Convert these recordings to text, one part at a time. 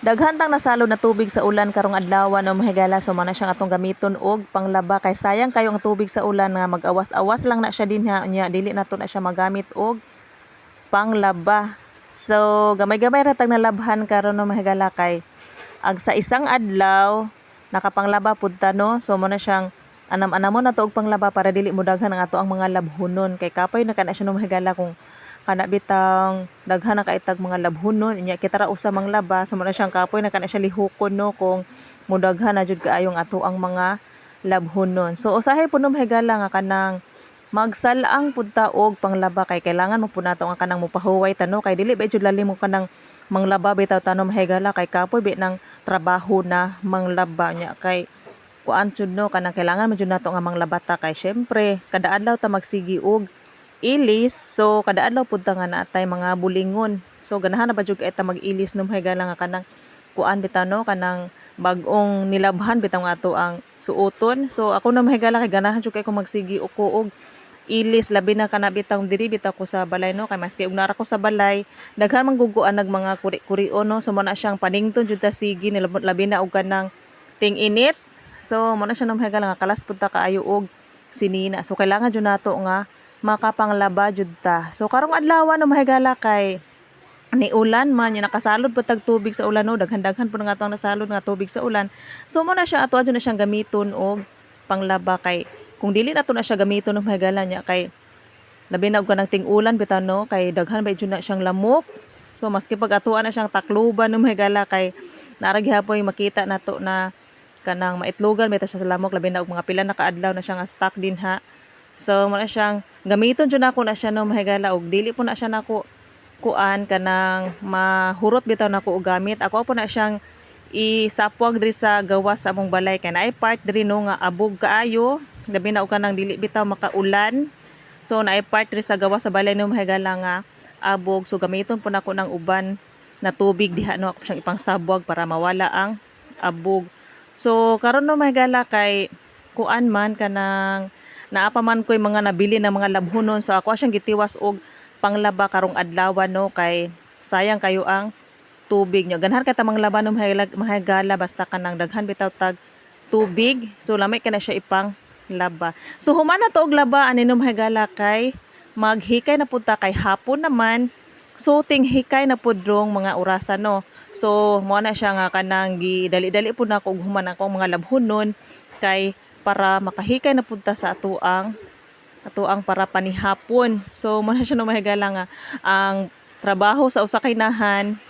Daghan tang nasalo na tubig sa ulan karong adlaw no mahigala so man na siyang atong gamiton og panglaba kay sayang kayo ang tubig sa ulan nga mag-awas-awas lang na siya dinha nya dili nato na siya magamit og panglaba. So gamay-gamay ra tag nalabhan karon no mahigala kay ag sa isang adlaw nakapanglaba pud ta no. So mo na siyang anam-anamon na to og panglaba para dili mo daghan ang ato ang mga labhonon kay kapoy na kana siya no mahigala kung kana bitang daghan na kaitag mga labhonon inya kita ra usa manglaba so mo na siyang kapoy na kana siya lihokon no kung mudaghan na jud kaayong ato ang mga labhonon. So usahay puno mahigala nga kanang magsalang pud ta og panglaba kay kailangan mo pud nato nga kanang mopahuway ta no kay dili ba jud lalim mo kanang manglaba bitaw tanom mahigala kay kapoy bi nang trabaho na manglaba nya kay kuan jud no kanang kailangan mo jud nato nga manglaba ta kay syempre kada adlaw ta magsigi og ilis so kada adlaw pud ta nga naatay mga bulingon so ganahan na ba jud ta mag-ilis no mahigala nga kanang kuan bitaw no kanang bag-ong nilabhan bitaw nga ato ang suoton. So ako na mahigala kay ganahan jud kay ko magsigi og kuog ilis labi na kana bitaw diri bitaw ko sa balay no kay maski og nara ko sa balay daghan man guguan nag mga kuri-kurion no so mo na siyang panington jud ta sige labi na og kanang ting-init. So mo na siya no mahigala nga kalas pud ta kaayo og sinina so kailangan jud nato nga makapanglaba jud ta. So karong adlaw no mahigala kay ni ulan man nya nakasalod pud tag tubig sa ulan no daghan-daghan pud nga atong nasalod nga tubig sa ulan. So mo na siya ato na siyang gamiton og panglaba kay kung dili nato na siya gamiton no mahigala nya kay labi na og kanang ting-ulan bitaw no kay daghan ba jud na siyang lamok. So maski pag atuan na siyang takluban no mahigala kay naara gihapoy makita nato na kanang maitlogan bitaw siya sa lamok labi na og mga pila na kaadlaw na siya nga stock din ha. So mo na siyang gamiton jud nako na siya no mahigala og dili po na siya nako kuan kanang mahurot bitaw nako og gamit. Ako po na siyang isapwag diri sa gawas sa among balay kay naay part diri no nga abog kaayo labi na og kanang dili bitaw makaulan. So naay part diri sa gawas sa balay no mahigala nga abog so gamiton po nako ng uban na tubig diha no ako siyang ipangsabwag para mawala ang abog. So karon no mahigala kay kuan man kanang naapa man ko'y mga nabili na mga labhonon so ako siyang gitiwas og panglaba karong adlaw no kay sayang kayo ang tubig nyo ganahan ka ta manglaba no mahigala basta kanang daghan bitaw tag tubig so lamay ka na siya ipang laba. So human na to og laba ani no mahigala kay maghikay na pud ta kay hapon naman so ting hikay na pud rong mga orasan no. So mo na siya nga kanang gidali-dali pud nako og human ako mga labhonon kay para makahikay na punta sa atuang para panihapon. So mo na siya no mahigala nga ang trabaho sa usa kay nahan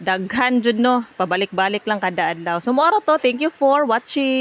daghan jud no pabalik-balik lang kada adlaw. So mo to, thank you for watching.